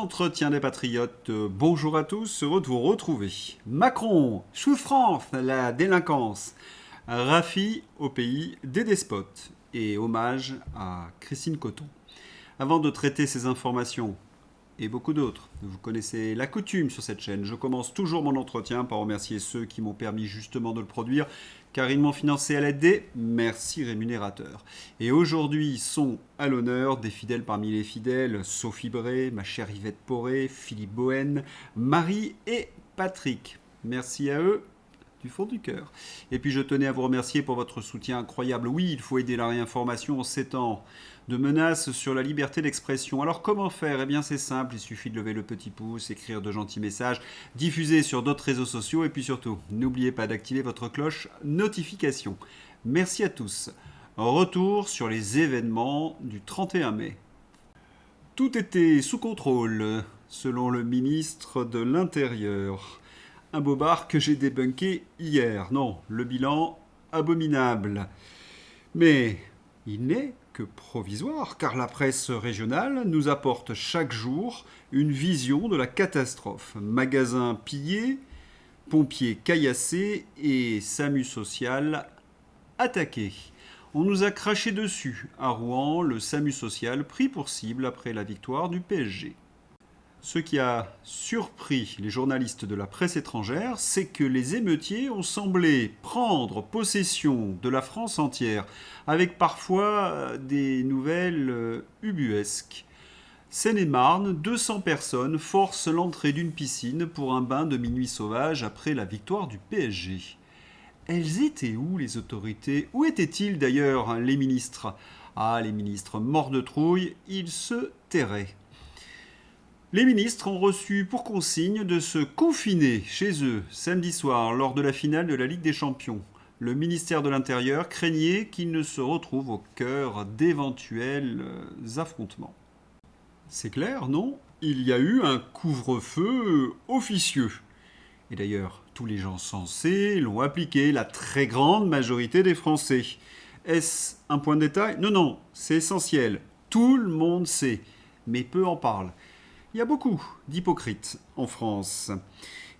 L'entretien des patriotes, bonjour à tous, heureux de vous retrouver. Macron, souffrance, la délinquance. Rafi au pays des despotes. Et hommage à Christine Coton. Avant de traiter ces informations, et beaucoup d'autres, vous connaissez la coutume sur cette chaîne, je commence toujours mon entretien par remercier ceux qui m'ont permis justement de le produire, car ils m'ont financé à l'aide des merci rémunérateurs. Et aujourd'hui sont à l'honneur des fidèles parmi les fidèles, Sophie Bray, ma chère Yvette Poré, Philippe Bohen, Marie et Patrick. Merci à eux du fond du cœur. Et puis je tenais à vous remercier pour votre soutien incroyable. Oui, il faut aider la réinformation en ces temps de menaces sur la liberté d'expression. Alors comment faire? Eh bien c'est simple, il suffit de lever le petit pouce, écrire de gentils messages, diffuser sur d'autres réseaux sociaux et puis surtout, n'oubliez pas d'activer votre cloche notification. Merci à tous. Retour sur les événements du 31 mai. Tout était sous contrôle, selon le ministre de l'Intérieur. Un bobard que j'ai débunké hier. Non, le bilan abominable. Mais il n'est que provisoire, car la presse régionale nous apporte chaque jour une vision de la catastrophe. Magasins pillés, pompiers caillassés et SAMU social attaqués. On nous a craché dessus. À Rouen, le SAMU social pris pour cible après la victoire du PSG. Ce qui a surpris les journalistes de la presse étrangère, c'est que les émeutiers ont semblé prendre possession de la France entière, avec parfois des nouvelles ubuesques. Seine-et-Marne, 200 personnes forcent l'entrée d'une piscine pour un bain de minuit sauvage après la victoire du PSG. Elles étaient où les autorités? Où étaient-ils d'ailleurs les ministres? Ah, les ministres morts de trouille, ils se tairaient. Les ministres ont reçu pour consigne de se confiner chez eux samedi soir lors de la finale de la Ligue des Champions. Le ministère de l'Intérieur craignait qu'ils ne se retrouvent au cœur d'éventuels affrontements. C'est clair, non? Il y a eu un couvre-feu officieux. Et d'ailleurs, tous les gens sensés l'ont appliqué, la très grande majorité des Français. Est-ce un point de détail? Non, c'est essentiel. Tout le monde sait, mais peu en parlent. Il y a beaucoup d'hypocrites en France.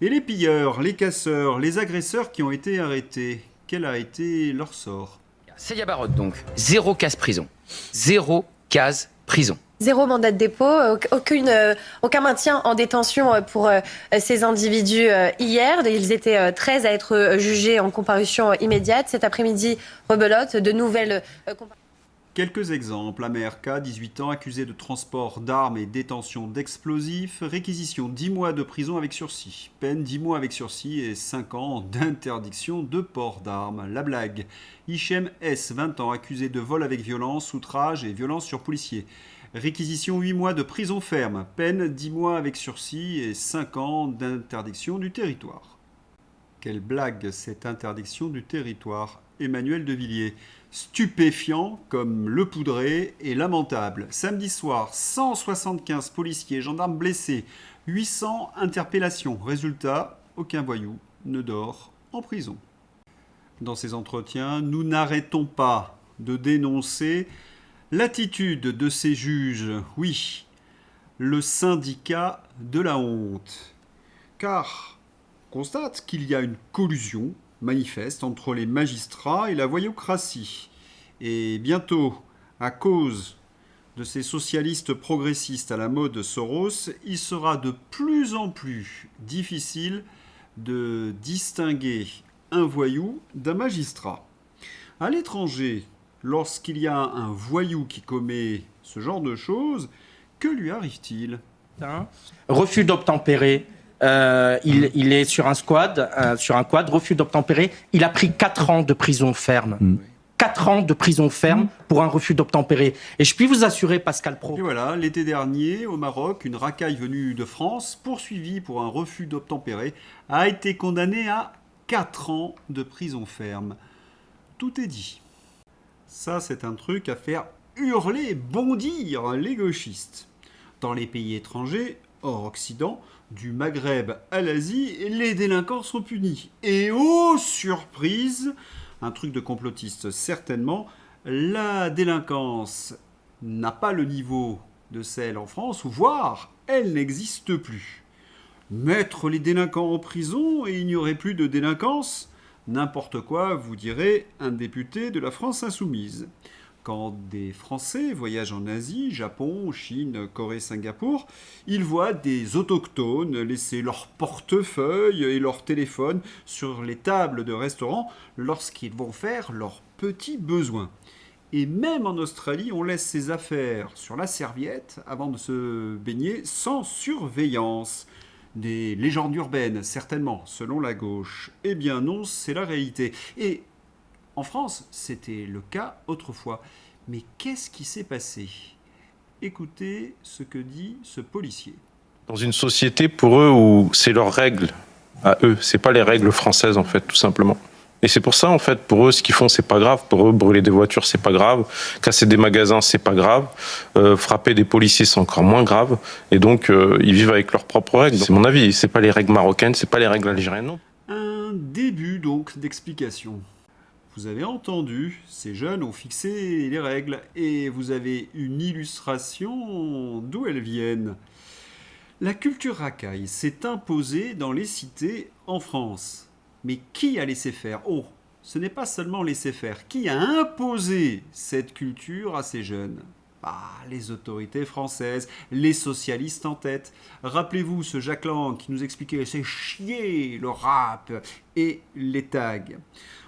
Et les pilleurs, les casseurs, les agresseurs qui ont été arrêtés, quel a été leur sort? Célia Barotte donc, 0 case prison. 0 case prison. 0 mandat de dépôt, aucun maintien en détention pour ces individus hier. Ils étaient 13 à être jugés en comparution immédiate. Cet après-midi, rebelote, de nouvelles comparutions. Quelques exemples. Amerka, 18 ans, accusé de transport d'armes et détention d'explosifs. Réquisition 10 mois de prison avec sursis. Peine 10 mois avec sursis et 5 ans d'interdiction de port d'armes. La blague. Hichem S, 20 ans, accusé de vol avec violence, outrage et violence sur policier. Réquisition 8 mois de prison ferme. Peine 10 mois avec sursis et 5 ans d'interdiction du territoire. Quelle blague cette interdiction du territoire. Emmanuel Devilliers. Stupéfiant comme le poudré et lamentable. Samedi soir, 175 policiers et gendarmes blessés, 800 interpellations. Résultat, aucun voyou ne dort en prison. Dans ces entretiens, nous n'arrêtons pas de dénoncer l'attitude de ces juges. Oui, le syndicat de la honte. Car on constate qu'il y a une collusion manifeste entre les magistrats et la voyoucratie. Et bientôt, à cause de ces socialistes progressistes à la mode Soros, il sera de plus en plus difficile de distinguer un voyou d'un magistrat. À l'étranger, lorsqu'il y a un voyou qui commet ce genre de choses, que lui arrive-t-il? Refus d'obtempérer. Il est sur un quad, refus d'obtempérer. Il a pris 4 ans de prison ferme. 4 ans de prison ferme pour un refus d'obtempérer. Et je puis vous assurer, Pascal Praud... Et voilà, l'été dernier, au Maroc, une racaille venue de France, poursuivie pour un refus d'obtempérer, a été condamnée à 4 ans de prison ferme. Tout est dit. Ça, c'est un truc à faire hurler, bondir les gauchistes. Dans les pays étrangers, hors Occident, du Maghreb à l'Asie, les délinquants sont punis. Et oh, surprise, un truc de complotiste certainement, la délinquance n'a pas le niveau de celle en France, ou voire elle n'existe plus. Mettre les délinquants en prison et il n'y aurait plus de délinquance? N'importe quoi, vous direz un député de la France insoumise. Quand des Français voyagent en Asie, Japon, Chine, Corée, Singapour, ils voient des autochtones laisser leur portefeuille et leur téléphone sur les tables de restaurants lorsqu'ils vont faire leurs petits besoins. Et même en Australie, on laisse ses affaires sur la serviette avant de se baigner sans surveillance. Des légendes urbaines, certainement, selon la gauche. Eh bien non, c'est la réalité. Et en France, c'était le cas autrefois. Mais qu'est-ce qui s'est passé? Écoutez ce que dit ce policier. Dans une société, pour eux, où c'est leurs règles à eux, c'est pas les règles françaises, en fait, tout simplement. Et c'est pour ça, en fait, pour eux, ce qu'ils font, c'est pas grave. Pour eux, brûler des voitures, c'est pas grave. Casser des magasins, c'est pas grave. Frapper des policiers, c'est encore moins grave. Et donc, ils vivent avec leurs propres règles. C'est mon avis. C'est pas les règles marocaines, c'est pas les règles algériennes, non. Un début, donc, d'explication. Vous avez entendu, ces jeunes ont fixé les règles et vous avez une illustration d'où elles viennent. La culture racaille s'est imposée dans les cités en France. Mais qui a laissé faire? Oh, ce n'est pas seulement laissé faire. Qui a imposé cette culture à ces jeunes? Les autorités françaises, les socialistes en tête. Rappelez-vous ce Jacques Lang qui nous expliquait c'est chier le rap et les tags.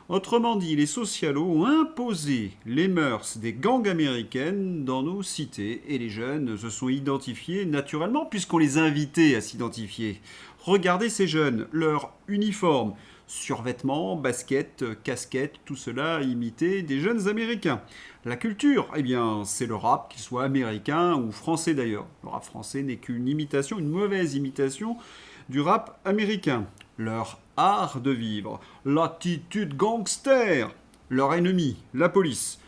Autrement dit, les socialos ont imposé les mœurs des gangs américaines dans nos cités et les jeunes se sont identifiés naturellement puisqu'on les invitait à s'identifier. Regardez ces jeunes, leur uniforme, survêtements, baskets, casquettes, tout cela imité des jeunes américains. La culture, eh bien, c'est le rap, qu'il soit américain ou français d'ailleurs. Le rap français n'est qu'une imitation, une mauvaise imitation du rap américain. Leur art de vivre, l'attitude gangster, leur ennemi, la police,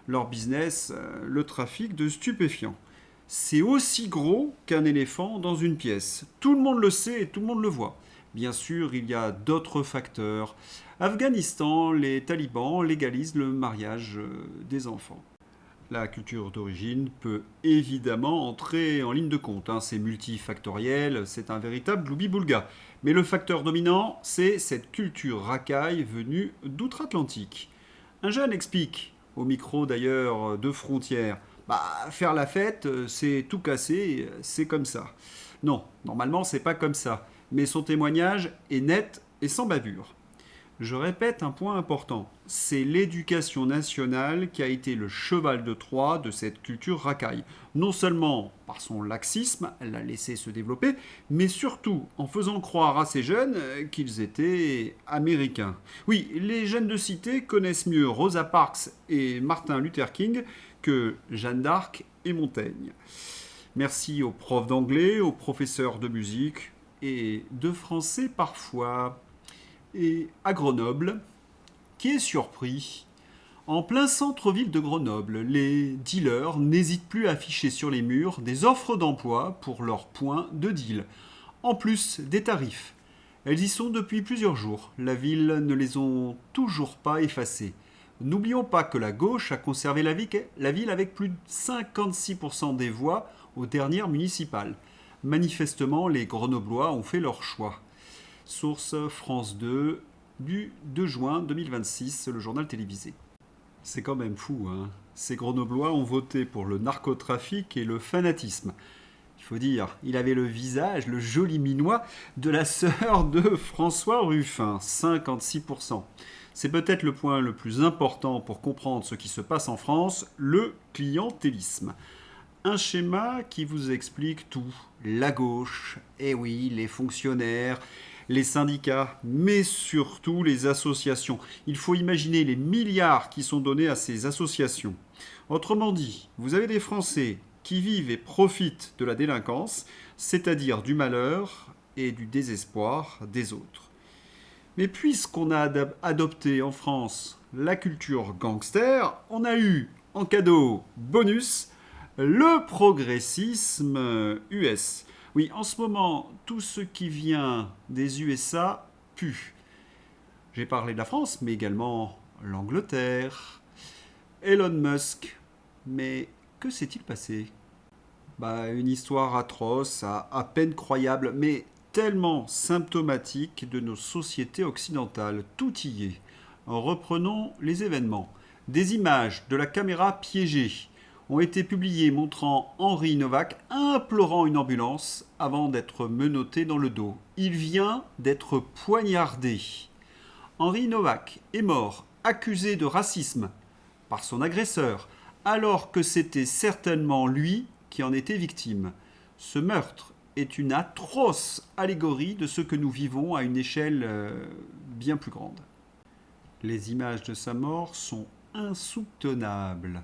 leur business, le trafic de stupéfiants. C'est aussi gros qu'un éléphant dans une pièce. Tout le monde le sait et tout le monde le voit. Bien sûr, il y a d'autres facteurs. Afghanistan, les talibans légalisent le mariage des enfants. La culture d'origine peut évidemment entrer en ligne de compte. C'est multifactoriel, c'est un véritable gloubi-boulga. Mais le facteur dominant, c'est cette culture racaille venue d'outre-Atlantique. Un jeune explique, au micro d'ailleurs de Frontières, faire la fête, c'est tout casser, c'est comme ça. Non, normalement, c'est pas comme ça. Mais son témoignage est net et sans bavure. Je répète un point important, c'est l'éducation nationale qui a été le cheval de Troie de cette culture racaille. Non seulement par son laxisme, elle l'a laissé se développer, mais surtout en faisant croire à ces jeunes qu'ils étaient américains. Oui, les jeunes de cité connaissent mieux Rosa Parks et Martin Luther King que Jeanne d'Arc et Montaigne. Merci aux profs d'anglais, aux professeurs de musique et de français parfois. Et à Grenoble, qui est surpris. En plein centre-ville de Grenoble, les dealers n'hésitent plus à afficher sur les murs des offres d'emploi pour leurs points de deal, en plus des tarifs. Elles y sont depuis plusieurs jours. La ville ne les ont toujours pas effacées. N'oublions pas que la gauche a conservé la ville avec plus de 56% des voix aux dernières municipales. Manifestement, les Grenoblois ont fait leur choix. Source France 2 du 2 juin 2026, le journal télévisé. C'est quand même fou, hein. Ces Grenoblois ont voté pour le narcotrafic et le fanatisme. Il faut dire, il avait le visage, le joli minois de la sœur de François Ruffin, 56%. C'est peut-être le point le plus important pour comprendre ce qui se passe en France, le clientélisme. Un schéma qui vous explique tout. La gauche, eh oui, les fonctionnaires, les syndicats, mais surtout les associations. Il faut imaginer les milliards qui sont donnés à ces associations. Autrement dit, vous avez des Français qui vivent et profitent de la délinquance, c'est-à-dire du malheur et du désespoir des autres. Mais puisqu'on a adopté en France la culture gangster, on a eu en cadeau bonus le progressisme US. Oui, en ce moment, tout ce qui vient des USA pue. J'ai parlé de la France, mais également l'Angleterre, Elon Musk. Mais que s'est-il passé? Une histoire atroce, à peine croyable, mais tellement symptomatique de nos sociétés occidentales. Tout y est. Reprenons les événements. Des images de la caméra piégée ont été publiées montrant Henri Novak implorant une ambulance avant d'être menotté dans le dos. Il vient d'être poignardé. Henri Novak est mort, accusé de racisme par son agresseur, alors que c'était certainement lui qui en était victime. Ce meurtre est une atroce allégorie de ce que nous vivons à une échelle bien plus grande. Les images de sa mort sont insoupçonnables.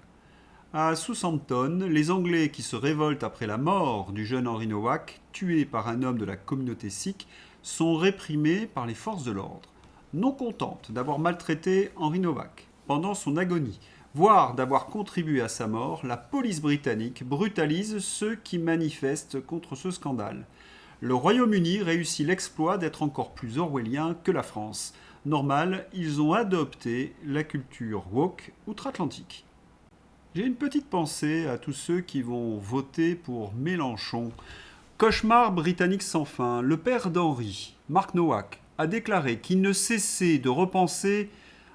À Southampton, les Anglais qui se révoltent après la mort du jeune Henri Novak, tué par un homme de la communauté sikh, sont réprimés par les forces de l'ordre. Non contente d'avoir maltraité Henri Novak pendant son agonie, voire d'avoir contribué à sa mort, la police britannique brutalise ceux qui manifestent contre ce scandale. Le Royaume-Uni réussit l'exploit d'être encore plus orwellien que la France. Normal, ils ont adopté la culture woke outre-Atlantique. J'ai une petite pensée à tous ceux qui vont voter pour Mélenchon. Cauchemar britannique sans fin, le père d'Henri, Mark Nowak, a déclaré qu'il ne cessait de repenser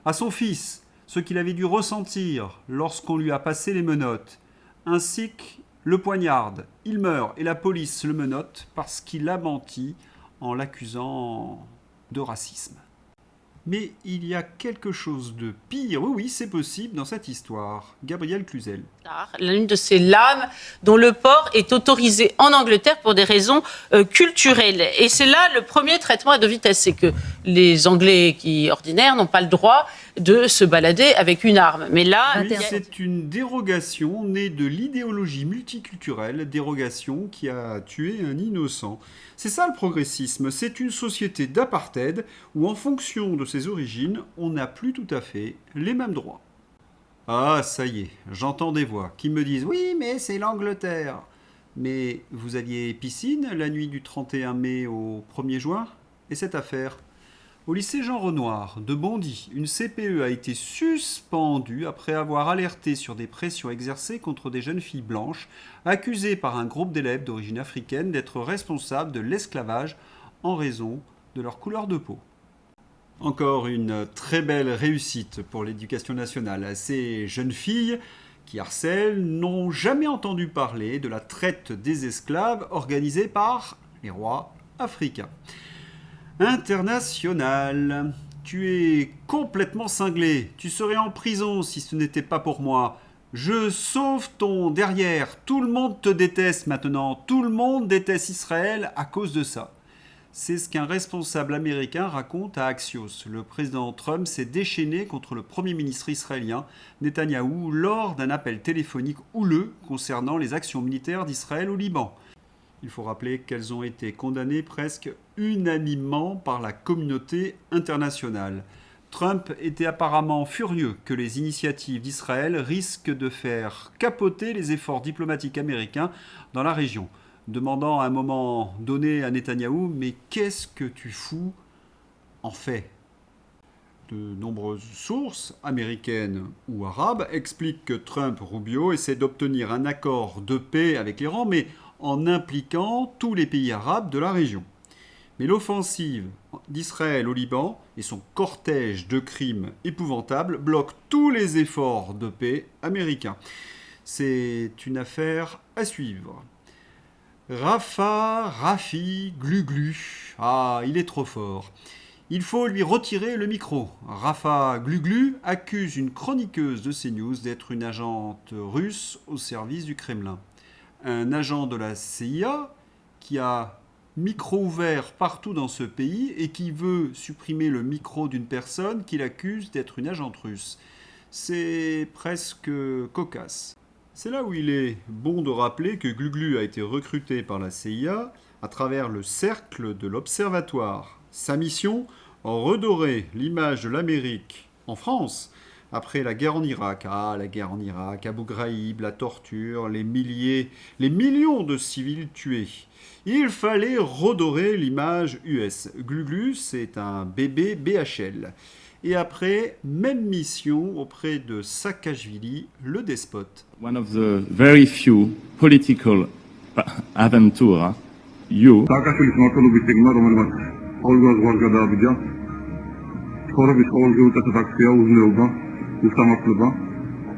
à son fils, ce qu'il avait dû ressentir lorsqu'on lui a passé les menottes. Un sikh le poignarde, il meurt et la police le menotte parce qu'il a menti en l'accusant de racisme. Mais il y a quelque chose de pire, oui, c'est possible dans cette histoire. Gabrielle Cluzel. L'une de ces lames dont le port est autorisé en Angleterre pour des raisons culturelles. Et c'est là le premier traitement à deux vitesses. C'est que les Anglais qui, ordinaires, n'ont pas le droit de se balader avec une arme. Mais là, oui, c'est une dérogation née de l'idéologie multiculturelle, dérogation qui a tué un innocent. C'est ça le progressisme, c'est une société d'apartheid où en fonction de ses origines, on n'a plus tout à fait les mêmes droits. Ah, ça y est, j'entends des voix qui me disent « Oui, mais c'est l'Angleterre !» Mais vous aviez piscine la nuit du 31 mai au 1er juin ? Et cette affaire ? Au lycée Jean Renoir de Bondy, une CPE a été suspendue après avoir alerté sur des pressions exercées contre des jeunes filles blanches accusées par un groupe d'élèves d'origine africaine d'être responsables de l'esclavage en raison de leur couleur de peau. Encore une très belle réussite pour l'éducation nationale. Ces jeunes filles qui harcèlent n'ont jamais entendu parler de la traite des esclaves organisée par les rois africains. International. Tu es complètement cinglé. Tu serais en prison si ce n'était pas pour moi. Je sauve ton derrière. Tout le monde te déteste maintenant. Tout le monde déteste Israël à cause de ça. C'est ce qu'un responsable américain raconte à Axios. Le président Trump s'est déchaîné contre le Premier ministre israélien Netanyahou lors d'un appel téléphonique houleux concernant les actions militaires d'Israël au Liban. Il faut rappeler qu'elles ont été condamnées presque unanimement par la communauté internationale. Trump était apparemment furieux que les initiatives d'Israël risquent de faire capoter les efforts diplomatiques américains dans la région, demandant à un moment donné à Netanyahou « Mais qu'est-ce que tu fous en fait ?» De nombreuses sources, américaines ou arabes, expliquent que Trump-Rubio essaie d'obtenir un accord de paix avec l'Iran, mais en impliquant tous les pays arabes de la région. Mais l'offensive d'Israël au Liban et son cortège de crimes épouvantables bloquent tous les efforts de paix américains. C'est une affaire à suivre. Rafi, Glu-Glu. Ah, il est trop fort. Il faut lui retirer le micro. Rafa Glu-Glu accuse une chroniqueuse de CNews d'être une agente russe au service du Kremlin. Un agent de la CIA qui a micro ouvert partout dans ce pays et qui veut supprimer le micro d'une personne qu'il accuse d'être une agente russe. C'est presque cocasse. C'est là où il est bon de rappeler que Glu-Glu a été recruté par la CIA à travers le cercle de l'Observatoire. Sa mission, redorer l'image de l'Amérique en France après la guerre en Irak. Ah, la guerre en Irak, Abu Ghraib, la torture, les millions de civils tués. Il fallait redorer l'image US. Glu-Glu, c'est un bébé BHL. Et après, même mission auprès de Saakashvili, le despote. One of the very few political Aventura, you 사실 스마트로 비팅마 로마노 서울과 서울가다 비자 서울이 서울교 따뜻하게요 우즈로가 우스타마플바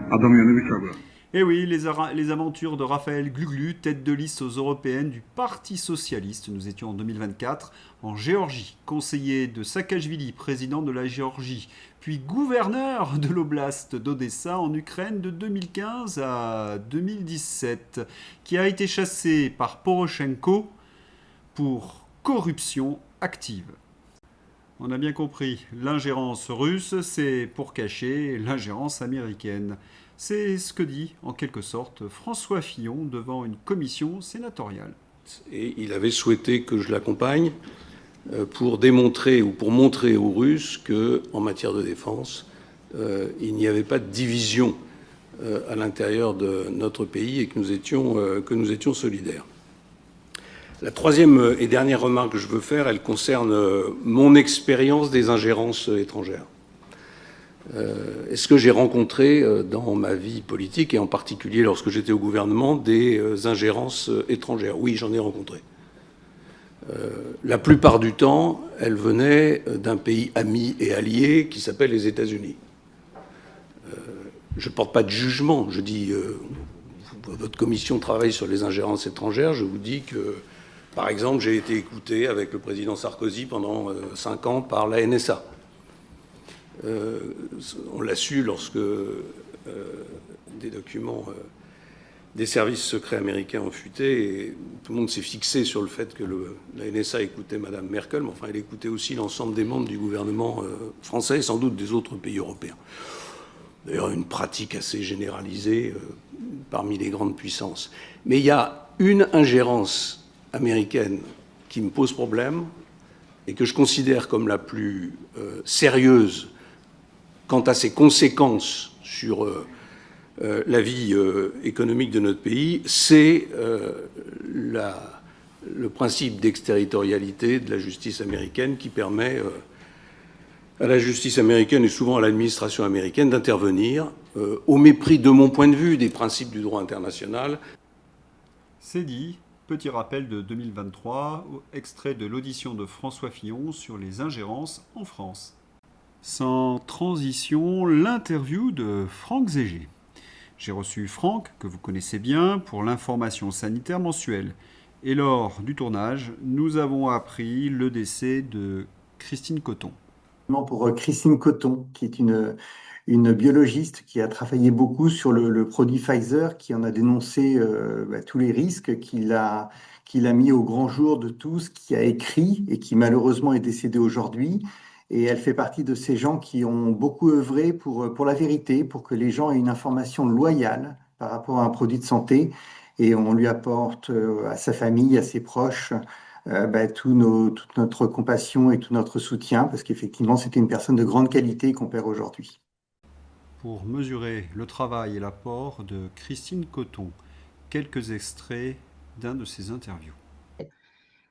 아담이네 비차고요. Et oui, les aventures de Raphaël Gluglu, tête de liste aux européennes du Parti socialiste. Nous étions en 2024 en Géorgie, conseiller de Saakashvili, président de la Géorgie, puis gouverneur de l'oblast d'Odessa en Ukraine de 2015 à 2017, qui a été chassé par Poroshenko pour corruption active. On a bien compris, l'ingérence russe, c'est pour cacher l'ingérence américaine. C'est ce que dit, en quelque sorte, François Fillon devant une commission sénatoriale. Et il avait souhaité que je l'accompagne pour démontrer ou pour montrer aux Russes qu'en matière de défense, il n'y avait pas de division à l'intérieur de notre pays et que nous étions solidaires. La troisième et dernière remarque que je veux faire, elle concerne mon expérience des ingérences étrangères. Est-ce que j'ai rencontré dans ma vie politique, et en particulier lorsque j'étais au gouvernement, des ingérences étrangères? Oui, j'en ai rencontré. La plupart du temps, elles venaient d'un pays ami et allié qui s'appelle les États-Unis. Je ne porte pas de jugement. Je dis, votre commission travaille sur les ingérences étrangères. Je vous dis que, par exemple, j'ai été écouté avec le président Sarkozy pendant 5 ans par la NSA. On l'a su lorsque des documents des services secrets américains ont fuité et tout le monde s'est fixé sur le fait que la NSA écoutait Mme Merkel, mais enfin elle écoutait aussi l'ensemble des membres du gouvernement français et sans doute des autres pays européens. D'ailleurs une pratique assez généralisée parmi les grandes puissances. Mais il y a une ingérence américaine qui me pose problème et que je considère comme la plus sérieuse quant à ses conséquences sur la vie économique de notre pays, c'est le principe d'exterritorialité de la justice américaine qui permet à la justice américaine et souvent à l'administration américaine d'intervenir au mépris, de mon point de vue, des principes du droit international. C'est dit. Petit rappel de 2023, extrait de l'audition de François Fillon sur les ingérences en France. Sans transition, l'interview de Franck Zégé. J'ai reçu Franck, que vous connaissez bien, pour l'information sanitaire mensuelle. Et lors du tournage, nous avons appris le décès de Christine Coton. Pour Christine Coton, qui est une biologiste qui a travaillé beaucoup sur le produit Pfizer, qui en a dénoncé tous les risques, qu'il a mis au grand jour de tous, qui a écrit et qui malheureusement est décédée aujourd'hui. Et elle fait partie de ces gens qui ont beaucoup œuvré pour la vérité, pour que les gens aient une information loyale par rapport à un produit de santé. Et on lui apporte à sa famille, à ses proches, toute notre compassion et tout notre soutien, parce qu'effectivement, c'était une personne de grande qualité qu'on perd aujourd'hui. Pour mesurer le travail et l'apport de Christine Coton, quelques extraits d'un de ses interviews.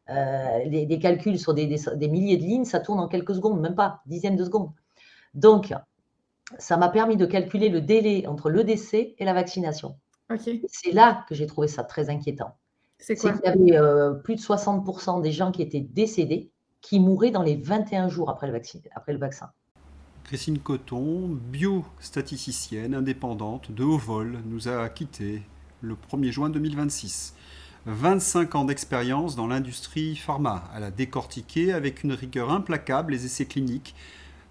Des calculs sur des milliers de lignes, ça tourne en quelques secondes, même pas, dizaines de secondes. Donc, ça m'a permis de calculer le délai entre le décès et la vaccination. Okay. C'est là que j'ai trouvé ça très inquiétant. C'est quoi? C'est qu'il y avait plus de 60% des gens qui étaient décédés qui mouraient dans les 21 jours après le vaccin. Christine Coton, biostatisticienne indépendante de haut vol, nous a quittés le 1er juin 2026. 25 ans d'expérience dans l'industrie pharma. Elle a décortiqué avec une rigueur implacable les essais cliniques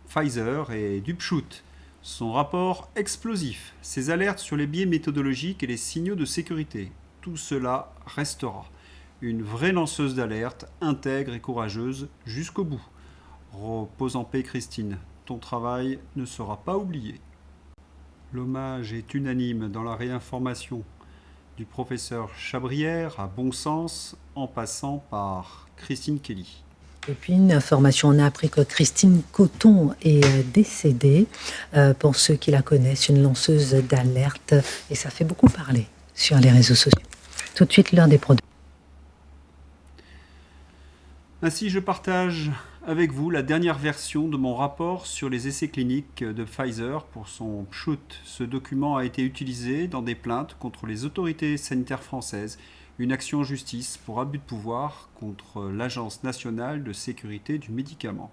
Pfizer et Dupchut. Son rapport explosif, ses alertes sur les biais méthodologiques et les signaux de sécurité. Tout cela restera. Une vraie lanceuse d'alerte, intègre et courageuse jusqu'au bout. Repose en paix Christine, ton travail ne sera pas oublié. L'hommage est unanime dans la réinformation. Du professeur Chabrière à Bon Sens, en passant par Christine Kelly. Et puis une information, on a appris que Christine Coton est décédée. Pour ceux qui la connaissent, une lanceuse d'alerte. Et ça fait beaucoup parler sur les réseaux sociaux. Tout de suite, l'heure des produits. Ainsi, je partage avec vous la dernière version de mon rapport sur les essais cliniques de Pfizer pour son Pchut. Ce document a été utilisé dans des plaintes contre les autorités sanitaires françaises, une action en justice pour abus de pouvoir contre l'Agence nationale de sécurité du médicament.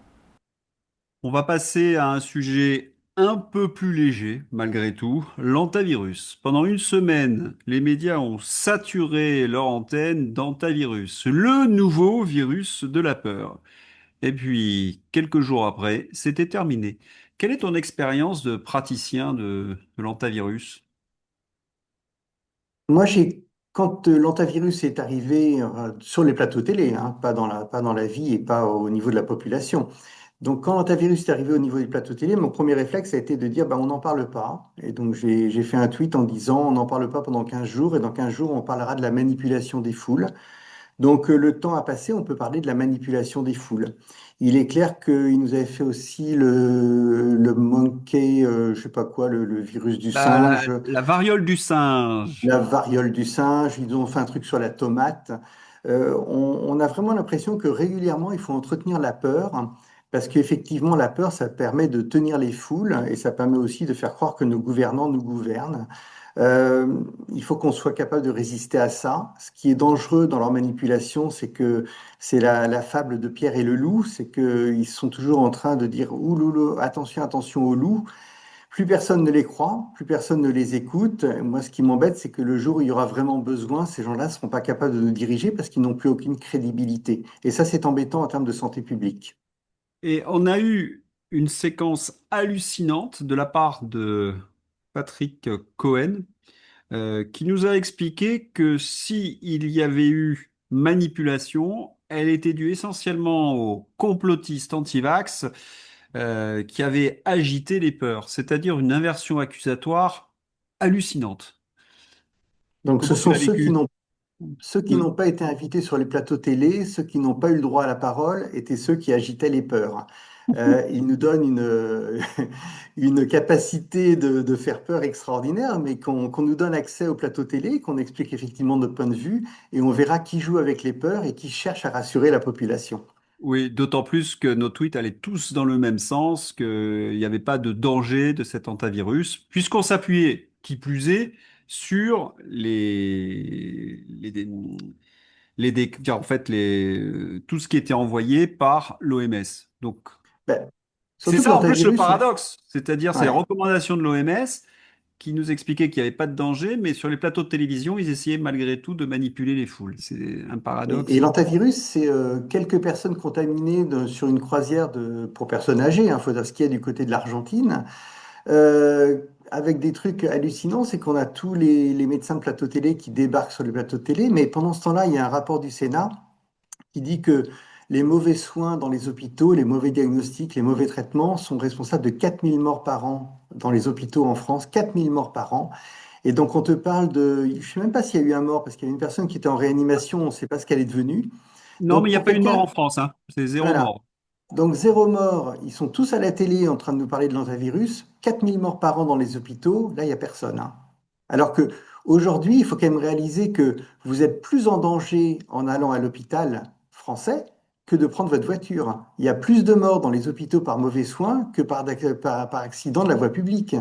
On va passer à un sujet un peu plus léger, malgré tout, l'antavirus. Pendant une semaine, les médias ont saturé leur antenne d'antavirus, le nouveau virus de la peur. Et puis, quelques jours après, c'était terminé. Quelle est ton expérience de praticien de l'antavirus? Moi, quand l'antivirus est arrivé sur les plateaux télé, hein, pas dans la vie et pas au niveau de la population. Donc, quand l'antivirus est arrivé au niveau des plateaux télé, mon premier réflexe a été de dire, bah, on n'en parle pas. Et donc, j'ai fait un tweet en disant, on n'en parle pas pendant 15 jours, et dans 15 jours, on parlera de la manipulation des foules. Donc, le temps a passé, on peut parler de la manipulation des foules. Il est clair qu'il nous avait fait aussi le monkey, je sais pas quoi, le virus du singe. La variole du singe. La variole du singe, ils ont fait un truc sur la tomate. On a vraiment l'impression que régulièrement, il faut entretenir la peur, hein, parce qu'effectivement, la peur, ça permet de tenir les foules et ça permet aussi de faire croire que nos gouvernants nous gouvernent. Il faut qu'on soit capable de résister à ça. Ce qui est dangereux dans leur manipulation, c'est que c'est la fable de Pierre et le loup, c'est qu'ils sont toujours en train de dire, ouh loulou, attention, attention au loup. Plus personne ne les croit, plus personne ne les écoute. Moi, ce qui m'embête, c'est que le jour où il y aura vraiment besoin, ces gens-là ne seront pas capables de nous diriger parce qu'ils n'ont plus aucune crédibilité. Et ça, c'est embêtant en termes de santé publique. Et on a eu une séquence hallucinante de la part de Patrick Cohen, qui nous a expliqué que si il y avait eu manipulation, elle était due essentiellement aux complotistes anti-vax qui avaient agité les peurs, c'est-à-dire une inversion accusatoire hallucinante. Donc, ce Comment tu sont l'as vécu? ceux qui n'ont pas été invités sur les plateaux télé, ceux qui n'ont pas eu le droit à la parole, étaient ceux qui agitaient les peurs. Ils nous donnent une capacité de faire peur extraordinaire, mais qu'on nous donne accès au plateau télé, qu'on explique effectivement notre point de vue, et on verra qui joue avec les peurs et qui cherche à rassurer la population. Oui, d'autant plus que nos tweets allaient tous dans le même sens, qu'il n'y avait pas de danger de cet antivirus, puisqu'on s'appuyait, qui plus est, sur en fait, tout ce qui était envoyé par l'OMS. Donc, Ben, c'est surtout que ça en plus le l'antivirus, paradoxe, c'est-à-dire c'est les ouais. recommandations de l'OMS qui nous expliquaient qu'il n'y avait pas de danger, mais sur les plateaux de télévision, ils essayaient malgré tout de manipuler les foules. C'est un Et paradoxe. l'antivirus, c'est quelques personnes contaminées sur une croisière pour personnes âgées, il faut dire ce qu'il y a du côté de l'Argentine. Euh, Avec des trucs hallucinants, c'est qu'on a tous les médecins de plateau télé qui débarquent sur le plateau télé, mais pendant ce temps-là, il y a un rapport du Sénat qui dit que les mauvais soins dans les hôpitaux, les mauvais diagnostics, les mauvais traitements sont responsables de 4000 morts par an dans les hôpitaux en France, 4000 morts par an. Et donc on te parle de, je ne sais même pas s'il y a eu un mort, parce qu'il y a une personne qui était en réanimation, on ne sait pas ce qu'elle est devenue. Non, mais Donc il n'y a pour pas eu de mort quelqu'un, en France, hein. C'est zéro voilà, mort. donc zéro mort, ils sont tous à la télé en train de nous parler de l'antivirus, 4000 morts par an dans les hôpitaux, là il n'y a personne, hein. Alors que aujourd'hui, il faut quand même réaliser que vous êtes plus en danger en allant à l'hôpital français que de prendre votre voiture. Il y a plus de morts dans les hôpitaux par mauvais soins que par accident de la voie publique.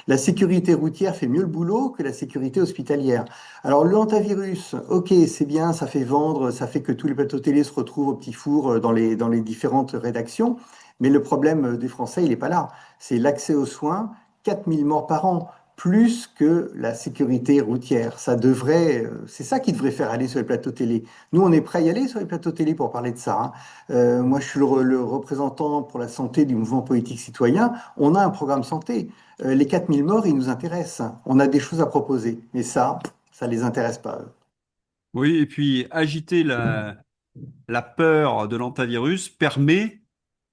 La sécurité routière fait mieux le boulot que la sécurité hospitalière. Alors l'antivirus, ok, c'est bien, ça fait vendre, ça fait que tous les plateaux télé se retrouvent au petit four dans les différentes rédactions, mais le problème des Français, il n'est pas là. C'est l'accès aux soins, 4000 morts par an plus que la sécurité routière. C'est ça qui devrait faire aller sur les plateaux télé. Nous, on est prêts à y aller sur les plateaux télé pour parler de ça, hein. Moi, je suis le représentant pour la santé du mouvement politique citoyen. On a un programme santé. Les 4000 morts, ils nous intéressent. On a des choses à proposer. Mais ça les intéresse pas, eux. Oui, et puis agiter la peur de l'antivirus permet,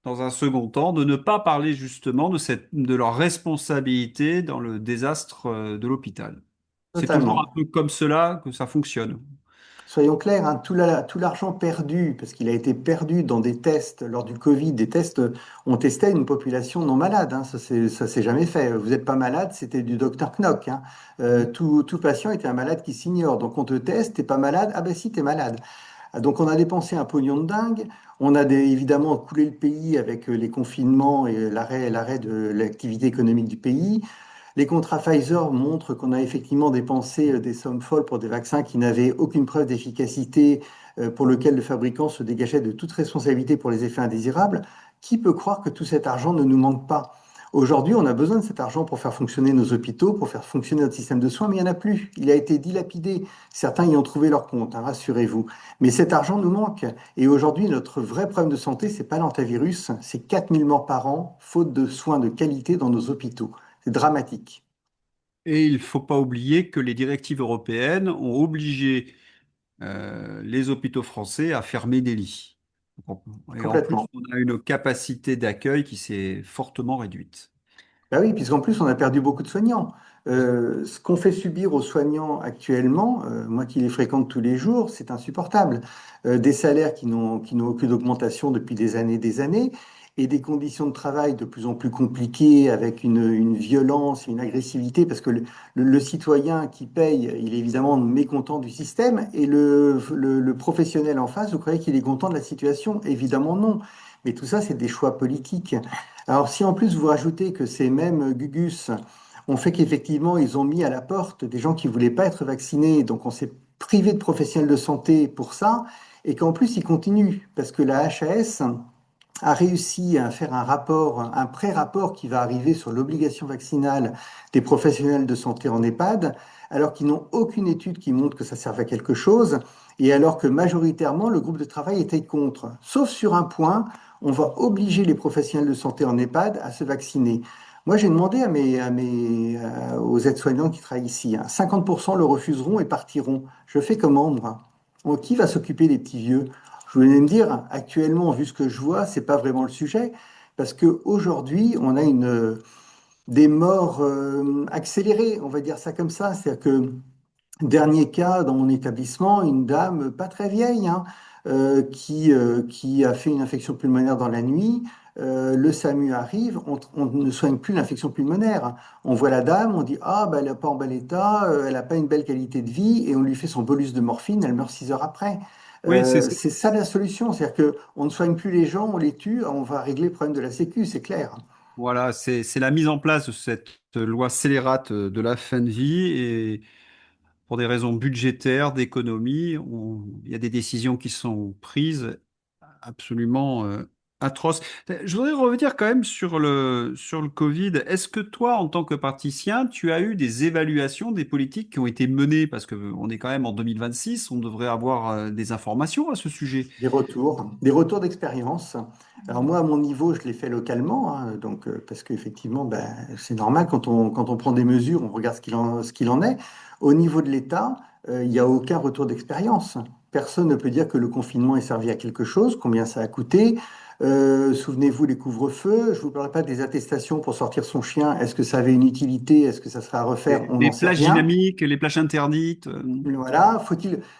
dans un second temps, de ne pas parler justement de leur responsabilité dans le désastre de l'hôpital. C'est toujours un Totalement. peu comme cela que ça fonctionne. Soyons clairs, hein, tout l'argent perdu, parce qu'il a été perdu dans des tests lors du Covid, des tests, on testait une population non malade, hein, ça s'est jamais fait. Vous n'êtes pas malade, c'était du docteur Knock, hein. Tout patient était un malade qui s'ignore. Donc on te teste, t'es pas malade, ah ben si, t'es malade. Donc on a dépensé un pognon de dingue, on a évidemment coulé le pays avec les confinements et l'arrêt de l'activité économique du pays. Les contrats Pfizer montrent qu'on a effectivement dépensé des sommes folles pour des vaccins qui n'avaient aucune preuve d'efficacité, pour lequel le fabricant se dégageait de toute responsabilité pour les effets indésirables. Qui peut croire que tout cet argent ne nous manque pas? Aujourd'hui, on a besoin de cet argent pour faire fonctionner nos hôpitaux, pour faire fonctionner notre système de soins, mais il n'y en a plus. Il a été dilapidé. Certains y ont trouvé leur compte, hein, rassurez-vous. Mais cet argent nous manque. Et aujourd'hui, notre vrai problème de santé, c'est pas l'antivirus, c'est 4000 morts par an, faute de soins de qualité dans nos hôpitaux. C'est dramatique. Et il ne faut pas oublier que les directives européennes ont obligé les hôpitaux français à fermer des lits. Et en plus, Complètement. on a une capacité d'accueil qui s'est fortement réduite. Bah oui, puisqu'en plus, on a perdu beaucoup de soignants. Ce qu'on fait subir aux soignants actuellement, moi qui les fréquente tous les jours, c'est insupportable. Des salaires qui n'ont aucune augmentation depuis des années, et des conditions de travail de plus en plus compliquées, avec une violence, une agressivité, parce que le citoyen qui paye, il est évidemment mécontent du système, et le professionnel en face, vous croyez qu'il est content de la situation? Évidemment non. Mais tout ça, c'est des choix politiques. Alors, si en plus vous rajoutez que ces mêmes Gugus ont fait qu'effectivement, ils ont mis à la porte des gens qui voulaient pas être vaccinés, donc on s'est privé de professionnels de santé pour ça, et qu'en plus, ils continuent, parce que la HAS a réussi à faire un rapport, un pré-rapport qui va arriver sur l'obligation vaccinale des professionnels de santé en EHPAD, alors qu'ils n'ont aucune étude qui montre que ça serve à quelque chose, et alors que majoritairement, le groupe de travail était contre. Sauf sur un point, on va obliger les professionnels de santé en EHPAD à se vacciner. Moi, j'ai demandé aux aides-soignants qui travaillent ici, hein, 50% le refuseront et partiront. Je fais comment, moi? Qui va s'occuper des petits vieux? Je voulais me dire, actuellement, vu ce que je vois, c'est pas vraiment le sujet, parce qu'aujourd'hui, on a des morts accélérées, on va dire ça comme ça. C'est-à-dire que, dernier cas dans mon établissement, une dame pas très vieille, hein, qui a fait une infection pulmonaire dans la nuit. Le SAMU arrive, on ne soigne plus l'infection pulmonaire. On voit la dame, on dit ah bah, elle n'est pas en bel état, elle n'a pas une belle qualité de vie, et on lui fait son bolus de morphine, elle meurt 6 heures après. Oui, C'est ça la solution, c'est-à-dire que on ne soigne plus les gens, on les tue, on va régler le problème de la Sécu, c'est clair. voilà, c'est la mise en place de cette loi scélérate de la fin de vie et pour des raisons budgétaires, d'économie, il y a des décisions qui sont prises absolument atroces. Je voudrais revenir quand même sur le Covid. Est-ce que toi, en tant que praticien, tu as eu des évaluations des politiques qui ont été menées? Parce qu'on est quand même en 2026, on devrait avoir des informations à ce sujet. Des retours d'expérience. Alors moi, à mon niveau, je l'ai fait localement, hein, donc parce qu'effectivement, ben, c'est normal quand on prend des mesures, on regarde ce qu'il en est. Au niveau de l'État, il n'y a aucun retour d'expérience. Personne ne peut dire que le confinement est servi à quelque chose, combien ça a coûté. Souvenez-vous les couvre-feux. Je ne vous parle pas des attestations pour sortir son chien. Est-ce que ça avait une utilité? Est-ce que ça sera à refaire? On Les n'en sait plages rien. dynamiques, les plages interdites. Voilà,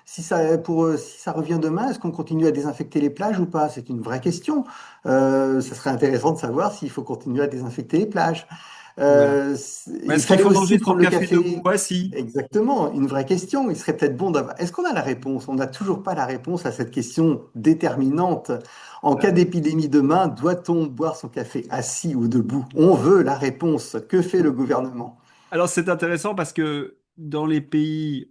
si ça revient demain, est-ce qu'on continue à désinfecter les plages ou pas? C'est une vraie question. Ça serait intéressant de savoir s'il faut continuer à désinfecter les plages. Voilà. Il Est-ce qu'il fallait faut aussi manger son prendre le café debout café. assis? Exactement, une vraie question. Il serait peut-être bon d'avoir. Est-ce qu'on a la réponse? On n'a toujours pas la réponse à cette question déterminante. En cas d'épidémie demain, doit-on boire son café assis ou debout? On veut la réponse. Que fait le gouvernement? Alors c'est intéressant parce que dans les pays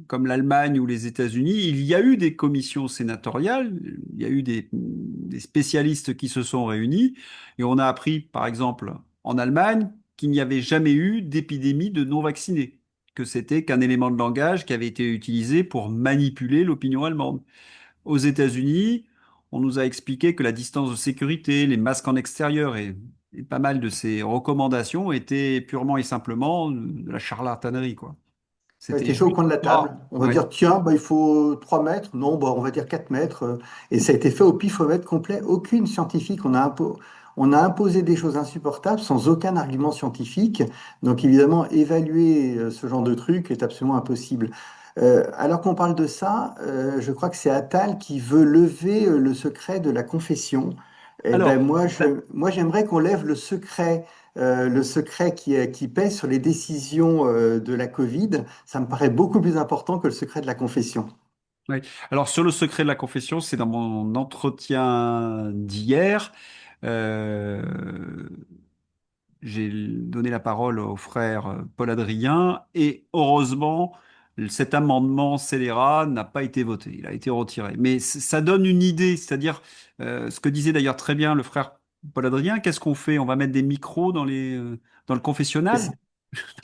comme l'Allemagne ou les États-Unis, il y a eu des commissions sénatoriales, il y a eu des spécialistes qui se sont réunis et on a appris, par exemple, en Allemagne, qu'il n'y avait jamais eu d'épidémie de non-vaccinés, que c'était qu'un élément de langage qui avait été utilisé pour manipuler l'opinion allemande. Aux États-Unis, on nous a expliqué que la distance de sécurité, les masques en extérieur et pas mal de ces recommandations étaient purement et simplement de la charlatanerie, quoi. Ça a C'était été fait au juste coin de la table. pas. On va Ouais. dire, tiens, bah, il faut 3 mètres. Non, bah, on va dire 4 mètres. Et ça a été fait au pifomètre complet. Aucune scientifique. On a imposé des choses insupportables sans aucun argument scientifique. Donc, évidemment, évaluer ce genre de truc est absolument impossible. Alors qu'on parle de ça, je crois que c'est Attal qui veut lever le secret de la confession. Eh ben, Alors, moi, j'aimerais qu'on lève le secret qui pèse sur les décisions de la Covid. Ça me paraît beaucoup plus important que le secret de la confession. ouais. Alors, sur le secret de la confession, c'est dans mon entretien d'hier. Euh, j'ai donné la parole au frère Paul Adrien et heureusement, cet amendement scélérat n'a pas été voté, il a été retiré. Mais ça donne une idée, c'est-à-dire ce que disait d'ailleurs très bien le frère Paul Adrien, qu'est-ce qu'on fait? On va mettre des micros dans le confessionnal?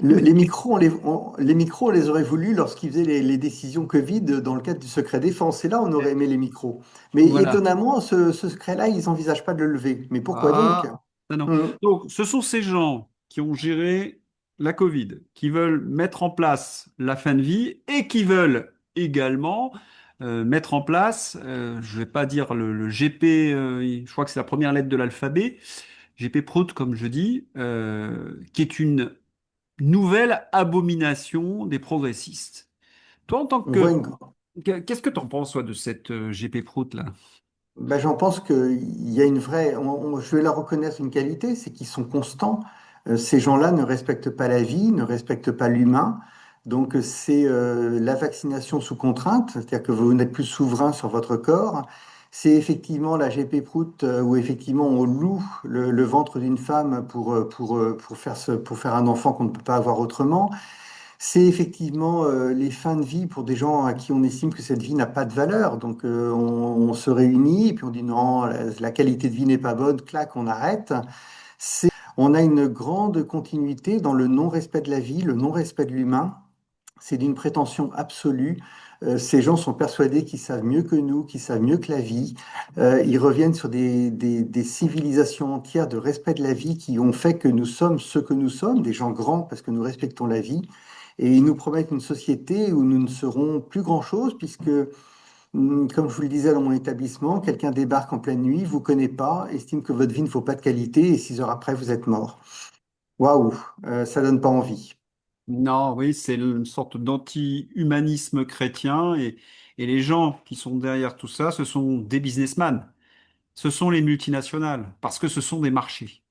Les micros, les micros, on les aurait voulu lorsqu'ils faisaient les décisions Covid dans le cadre du secret défense. Et là, on aurait aimé les micros. Mais Voilà. étonnamment, ce secret-là, ils n'envisagent pas de le lever. Mais pourquoi donc? Ah, non, non. Hum, Donc, ce sont ces gens qui ont géré la Covid, qui veulent mettre en place la fin de vie et qui veulent également mettre en place, je ne vais pas dire le GP, je crois que c'est la première lettre de l'alphabet, GP Prout, comme je dis, qui est une nouvelle abomination des progressistes. Toi, en tant on voit que... une... Qu'est-ce que tu en penses, toi, de cette GP Prout, là? Ben, j'en pense qu'il y a une vraie... je vais leur reconnaître une qualité, c'est qu'ils sont constants. Ces gens-là ne respectent pas la vie, ne respectent pas l'humain. Donc, c'est la vaccination sous contrainte, c'est-à-dire que vous n'êtes plus souverain sur votre corps. C'est effectivement la GP Prout où effectivement on loue le ventre d'une femme pour faire un enfant qu'on ne peut pas avoir autrement. C'est effectivement les fins de vie pour des gens à qui on estime que cette vie n'a pas de valeur. Donc on se réunit et puis on dit non, la qualité de vie n'est pas bonne, clac, on arrête. On a une grande continuité dans le non-respect de la vie, le non-respect de l'humain. C'est d'une prétention absolue. Ces gens sont persuadés qu'ils savent mieux que nous, qu'ils savent mieux que la vie. Ils reviennent sur des civilisations entières de respect de la vie qui ont fait que nous sommes ce que nous sommes, des gens grands parce que nous respectons la vie. Et ils nous promettent une société où nous ne serons plus grand-chose puisque, comme je vous le disais dans mon établissement, quelqu'un débarque en pleine nuit, vous connaît pas, estime que votre vie ne vaut pas de qualité et 6 heures après, vous êtes mort. Waouh, ça donne pas envie. Non, oui, c'est une sorte d'anti-humanisme chrétien et les gens qui sont derrière tout ça, ce sont des businessmen, ce sont les multinationales, parce que ce sont des marchés.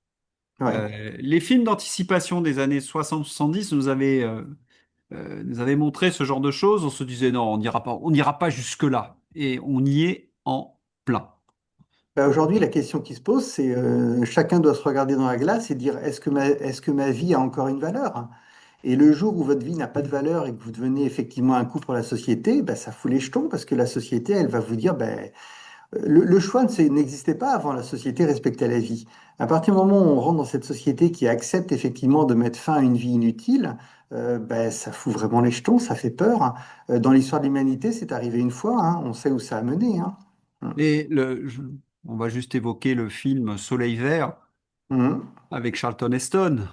Ouais. Les films d'anticipation des années 60-70 nous avaient montré ce genre de choses. On se disait non, on n'ira pas jusque-là. Et on y est en plein. Bah, aujourd'hui, la question qui se pose, c'est chacun doit se regarder dans la glace et dire est-ce que ma vie a encore une valeur? Et le jour où votre vie n'a pas de valeur et que vous devenez effectivement un coût pour la société, bah, ça fout les jetons parce que la société, elle va vous dire ben, le choix n'existait pas avant, la société respectait la vie. À partir du moment où on rentre dans cette société qui accepte effectivement de mettre fin à une vie inutile, ben, ça fout vraiment les jetons, ça fait peur, hein. Dans l'histoire de l'humanité, c'est arrivé une fois, hein, on sait où ça a mené, hein. Et on va juste évoquer le film Soleil vert Mhm. avec Charlton Heston.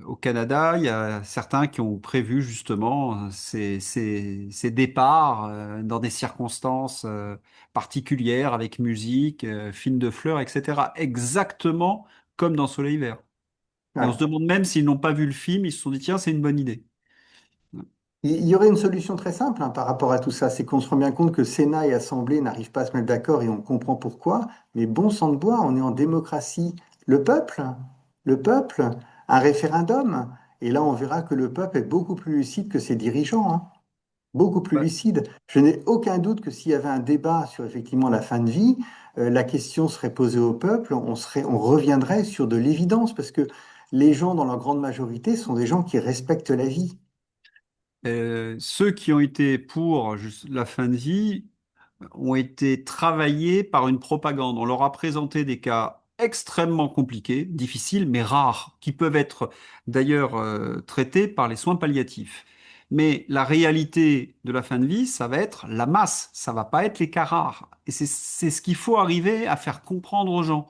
Au Canada, il y a certains qui ont prévu justement ces départs dans des circonstances particulières avec musique, film de fleurs, etc. Exactement comme dans Soleil vert. Et on se Ouais. demande même s'ils n'ont pas vu le film, ils se sont dit, tiens, c'est une bonne idée. Il y aurait une solution très simple hein, par rapport à tout ça, c'est qu'on se rend bien compte que Sénat et Assemblée n'arrivent pas à se mettre d'accord et on comprend pourquoi. Mais bon sang de bois, on est en démocratie. Le peuple, un référendum. Et là, on verra que le peuple est beaucoup plus lucide que ses dirigeants, hein. Beaucoup plus Ouais. lucide. Je n'ai aucun doute que s'il y avait un débat sur effectivement la fin de vie, la question serait posée au peuple, on reviendrait sur de l'évidence parce que les gens, dans leur grande majorité, sont des gens qui respectent la vie. Ceux qui ont été pour la fin de vie ont été travaillés par une propagande. On leur a présenté des cas extrêmement compliqués, difficiles, mais rares, qui peuvent être d'ailleurs traités par les soins palliatifs. Mais la réalité de la fin de vie, ça va être la masse, ça va pas être les cas rares. Et c'est ce qu'il faut arriver à faire comprendre aux gens.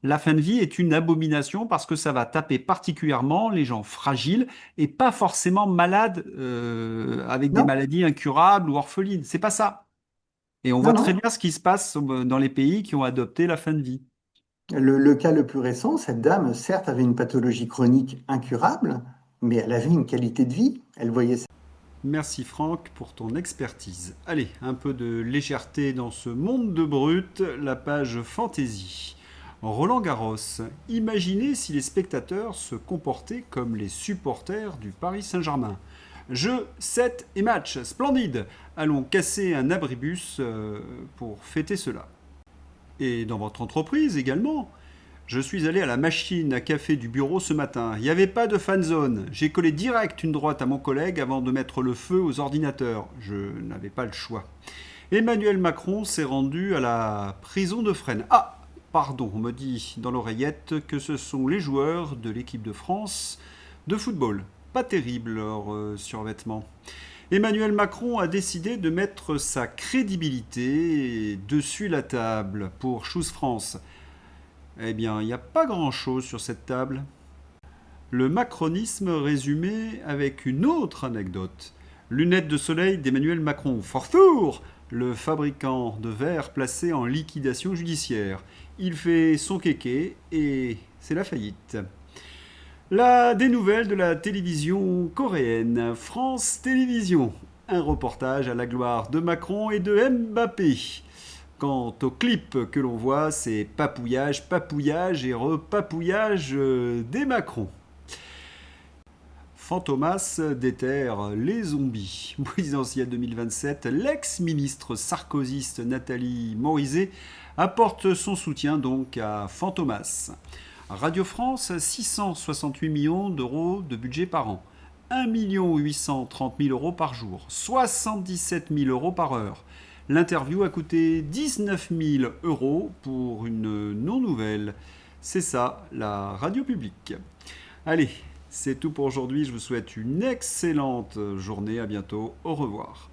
La fin de vie est une abomination parce que ça va taper particulièrement les gens fragiles et pas forcément malades avec des Non, maladies incurables ou orphelines. C'est pas ça. Et on voit non, très non. bien ce qui se passe dans les pays qui ont adopté la fin de vie. Le cas le plus récent, cette dame, certes, avait une pathologie chronique incurable, mais elle avait une qualité de vie. Elle voyait ça. Merci Franck pour ton expertise. Allez, un peu de légèreté dans ce monde de brut, la page fantaisie. Roland Garros, imaginez si les spectateurs se comportaient comme les supporters du Paris Saint-Germain. Jeu, set et match, splendide. Allons casser un abribus pour fêter cela. Et dans votre entreprise également, Je suis allé à la machine à café du bureau ce matin. Il n'y avait pas de fan zone. J'ai collé direct une droite à mon collègue avant de mettre le feu aux ordinateurs. Je n'avais pas le choix. Emmanuel Macron s'est rendu à la prison de Fresnes. Ah, pardon, on me dit dans l'oreillette que ce sont les joueurs de l'équipe de France de football. Pas terrible leur survêtement. Emmanuel Macron a décidé de mettre sa crédibilité dessus la table pour Choose France. Eh bien, il n'y a pas grand-chose sur cette table. Le macronisme résumé avec une autre anecdote. Lunettes de soleil d'Emmanuel Macron. Fortour, le fabricant de verre placé en liquidation judiciaire. Il fait son kéké et c'est la faillite. Des nouvelles de la télévision coréenne. France Télévisions. Un reportage à la gloire de Macron et de Mbappé. Quant au clip que l'on voit, c'est papouillage, papouillage et repapouillage des Macron. Fantomas déterre les zombies. Présidentielle 2027, l'ex-ministre sarkozyste Nathalie Morizet apporte son soutien donc à Fantomas. Radio France, 668 millions d'euros de budget par an. 1 830 000 euros par jour. 77 000 euros par heure. L'interview a coûté 19 000 euros pour une non-nouvelle. C'est ça, la radio publique. Allez, c'est tout pour aujourd'hui. Je vous souhaite une excellente journée. À bientôt. Au revoir.